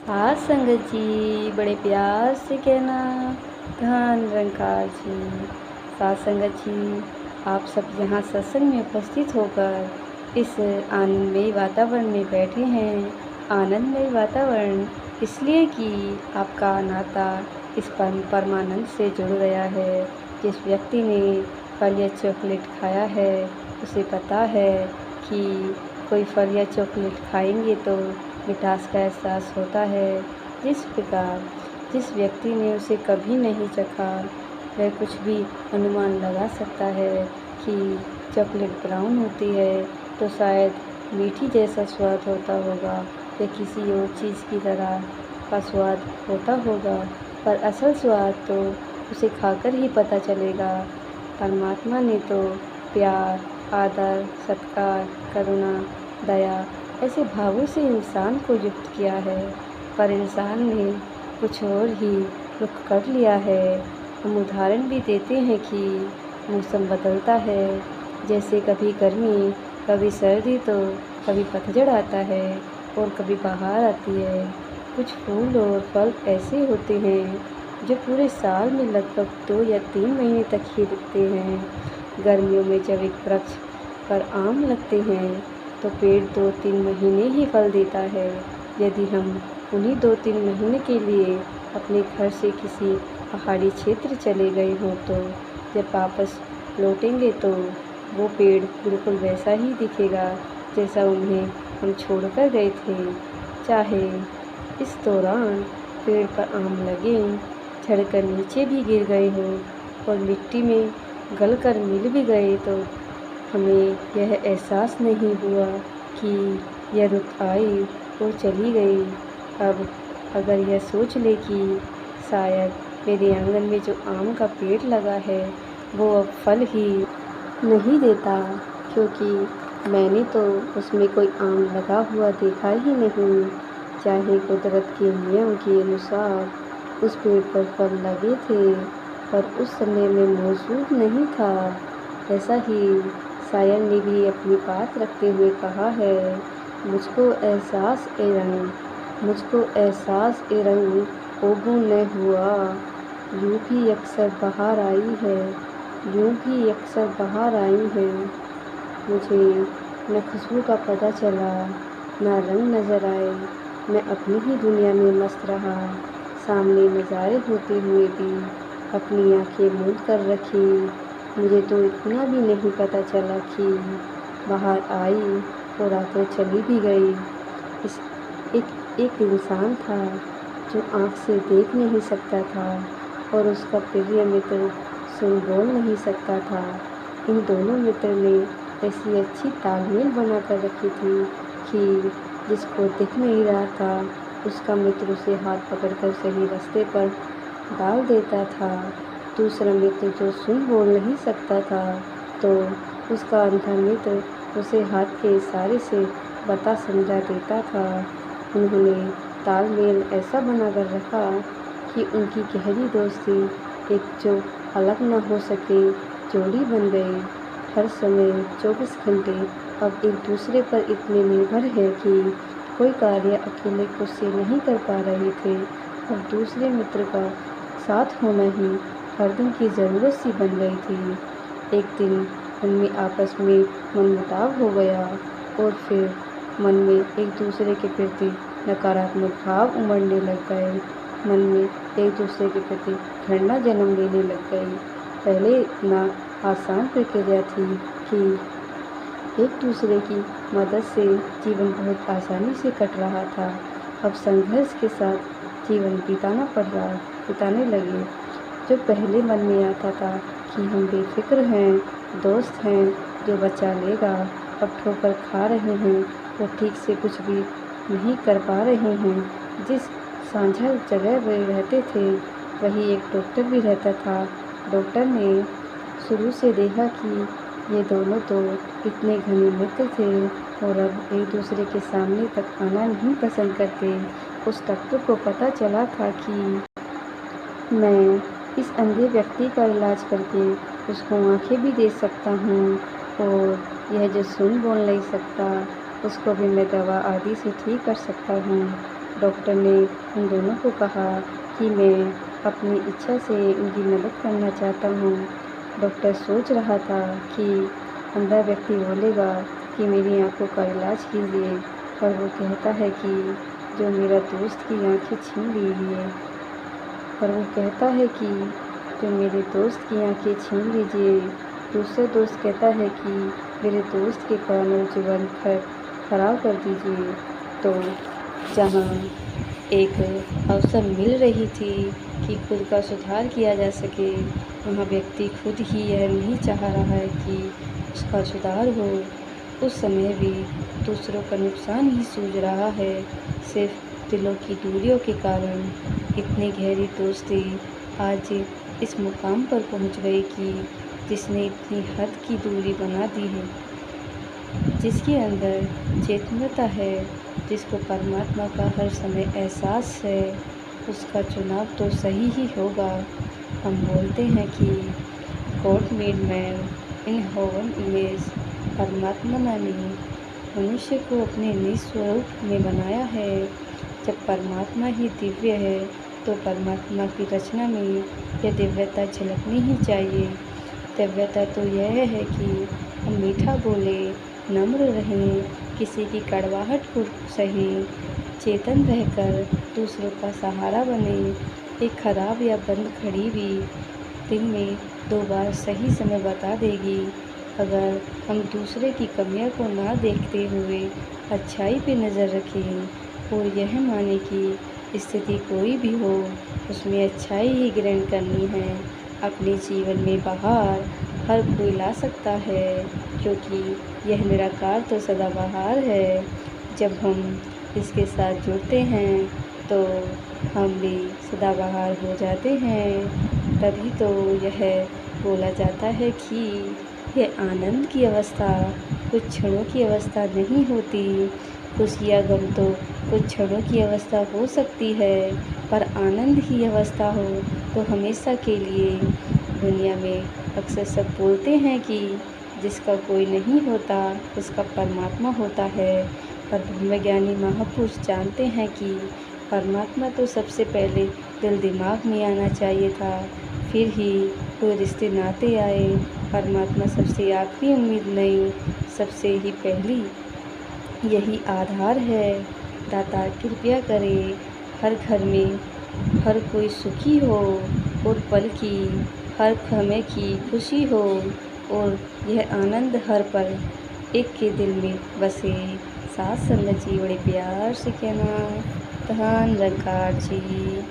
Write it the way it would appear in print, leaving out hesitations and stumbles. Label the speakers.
Speaker 1: हाँ संगत जी, बड़े प्यार से कहना, धन निरंकार जी। साथ संगत जी, आप सब यहाँ सत्संग में उपस्थित होकर इस आनंदमयी वातावरण में बैठे हैं। आनंदमयी वातावरण इसलिए कि आपका नाता इस परमानंद से जुड़ गया है। जिस व्यक्ति ने फल या चॉकलेट खाया है उसे पता है कि कोई फल या चॉकलेट खाएंगे तो मिठास का एहसास होता है। जिस प्रकार जिस व्यक्ति ने उसे कभी नहीं चखा वह कुछ भी अनुमान लगा सकता है कि चॉकलेट ब्राउन होती है तो शायद मीठी जैसा स्वाद होता होगा या किसी और चीज़ की तरह का स्वाद होता होगा, पर असल स्वाद तो उसे खाकर ही पता चलेगा। परमात्मा ने तो प्यार, आदर, सत्कार, करुणा, दया ऐसे भावों से इंसान को युक्त किया है, पर इंसान ने कुछ और ही रुख कर लिया है। हम उदाहरण भी देते हैं कि मौसम बदलता है, जैसे कभी गर्मी, कभी सर्दी, तो कभी पतझड़ आता है और कभी बहार आती है। कुछ फूल और फल ऐसे होते हैं जो पूरे साल में लगभग 2 या 3 महीने तक ही दिखते हैं। गर्मियों में जब एक वृक्ष पर आम लगते हैं तो पेड़ 2-3 महीने ही फल देता है। यदि हम उन्हीं 2-3 महीने के लिए अपने घर से किसी पहाड़ी क्षेत्र चले गए हों तो जब वापस लौटेंगे तो वो पेड़ बिल्कुल वैसा ही दिखेगा जैसा उन्हें हम छोड़कर गए थे। चाहे इस दौरान पेड़ पर आम लगे, झड़कर नीचे भी गिर गए हों और मिट्टी में गलकर मिल भी गए तो हमें यह एहसास नहीं हुआ कि यह रुत आई और चली गई। अब अगर यह सोच ले कि शायद मेरे आंगन में जो आम का पेड़ लगा है वो अब फल ही नहीं देता, क्योंकि मैंने तो उसमें कोई आम लगा हुआ देखा ही नहीं। चाहे कुदरत के नियम के अनुसार उस पेड़ पर फल लगे थे पर उस समय में मौजूद नहीं था। ऐसा ही शायर ने भी अपनी बात रखते हुए कहा है, मुझको एहसास ए रंग ओगू न हुआ, यूं भी अक्सर बहार आई है, यूं भी अक्सर बहार आई है। मुझे न खुशबू का पता चला, न रंग नज़र आए, मैं अपनी ही दुनिया में मस्त रहा। सामने नज़ारे होते हुए भी अपनी आंखें मूंद कर रखी। मुझे तो इतना भी नहीं पता चला कि बाहर आई और आकर चली भी गई। इस एक इंसान था जो आँख से देख नहीं सकता था और उसका प्रिय मित्र सुन बोल नहीं सकता था। इन दोनों मित्र ने ऐसी अच्छी तालमेल बना कर रखी थी कि जिसको दिख नहीं रहा था उसका मित्र उसे हाथ पकड़कर सही रास्ते पर डाल देता था। दूसरा मित्र जो सुन बोल नहीं सकता था तो उसका अंधा मित्र उसे हाथ के इशारे से बता समझा देता था। उन्होंने तालमेल ऐसा बना कर रखा कि उनकी गहरी दोस्ती एक जो अलग न हो सके जोड़ी बन गई। हर समय 24 घंटे अब एक दूसरे पर इतने निर्भर है कि कोई कार्य अकेले खुद से नहीं कर पा रहे थे और दूसरे मित्र का साथ होना ही हर दिन की ज़रूरत सी बन गई थी। एक दिन उनमें आपस में मनमुटाव हो गया और फिर मन में एक दूसरे के प्रति नकारात्मक भाव उमड़ने लग गए। मन में एक दूसरे के प्रति घृणा जन्म लेने लग गई। पहले इतना आसान प्रक्रिया थी कि एक दूसरे की मदद से जीवन बहुत आसानी से कट रहा था। अब संघर्ष के साथ जीवन बिताने लगे। जो पहले मन में आता था कि हम बेफिक्र हैं, दोस्त हैं जो बचा लेगा, अब ठोकर खा रहे हैं और ठीक से कुछ भी नहीं कर पा रहे हैं। जिस साझा जगह वे रहते थे वही एक डॉक्टर भी रहता था। डॉक्टर ने शुरू से देखा कि ये दोनों तो इतने घने मित्र थे और अब एक दूसरे के सामने तक आना नहीं पसंद करते। उस डॉक्टर को पता चला था कि मैं इस अंधे व्यक्ति का इलाज करके उसको आंखें भी दे सकता हूँ और यह जो सुन बोल नहीं सकता उसको भी मैं दवा आदि से ठीक कर सकता हूँ। डॉक्टर ने उन दोनों को कहा कि मैं अपनी इच्छा से उनकी मदद करना चाहता हूँ। डॉक्टर सोच रहा था कि अंधा व्यक्ति बोलेगा कि मेरी आँखों का इलाज कीजिए, पर वो कहता है कि जो मेरा दोस्त की आँखें छीन लीजिए पर वो कहता है कि जो मेरे दोस्त की आँखें छीन लीजिए। दूसरा दोस्त कहता है कि मेरे दोस्त के कानों को बंद कर खराब कर दीजिए। तो जहाँ एक अवसर मिल रही थी कि खुद का सुधार किया जा सके, वहाँ व्यक्ति खुद ही यह नहीं चाह रहा है कि उसका सुधार हो। उस समय भी दूसरों का नुकसान ही सूझ रहा है। सिर्फ दिलों की दूरियों के कारण इतनी गहरी दोस्ती आज इस मुकाम पर पहुंच गई कि जिसने इतनी हद की दूरी बना दी है। जिसके अंदर चेतनता है, जिसको परमात्मा का हर समय एहसास है, उसका चुनाव तो सही ही होगा। हम बोलते हैं कि God made man in heaven image, परमात्मा ने मनुष्य को अपने निज स्वरूप में बनाया है। जब परमात्मा ही दिव्य है तो परमात्मा की रचना में यह दिव्यता झलकनी ही चाहिए। दिव्यता तो यह है कि हम मीठा बोले, नम्र रहें, किसी की कड़वाहट को सहें, चेतन रहकर दूसरों का सहारा बने। एक खराब या बंद घड़ी भी दिन में 2 बार सही समय बता देगी। अगर हम दूसरे की कमियों को ना देखते हुए अच्छाई पे नज़र रखें और यह माने कि स्थिति कोई भी हो, उसमें अच्छाई ही ग्रहण करनी है। अपने जीवन में बहार हर कोई ला सकता है, क्योंकि यह निराकार तो सदाबहार है। जब हम इसके साथ जुड़ते हैं तो हम भी सदाबहार हो जाते हैं। तभी तो यह बोला जाता है कि यह आनंद की अवस्था कुछ क्षणों की अवस्था नहीं होती। खुशी या गम तो कुछ क्षणों की अवस्था हो सकती है, पर आनंद की अवस्था हो तो हमेशा के लिए। दुनिया में अक्सर सब बोलते हैं कि जिसका कोई नहीं होता उसका परमात्मा होता है, पर ब्रह्मज्ञानी महापुरुष जानते हैं कि परमात्मा तो सबसे पहले दिल दिमाग में आना चाहिए था, फिर ही कोई रिश्ते नाते आए। परमात्मा सबसे आखिरी उम्मीद नहीं, सबसे ही पहली यही आधार है। दाता कृपया करे हर घर में हर कोई सुखी हो और पल की हर समय की खुशी हो, और यह आनंद हर पल एक के दिल में बसे। साथ संगत जी बड़े प्यार से कहना, धन रंकार जी।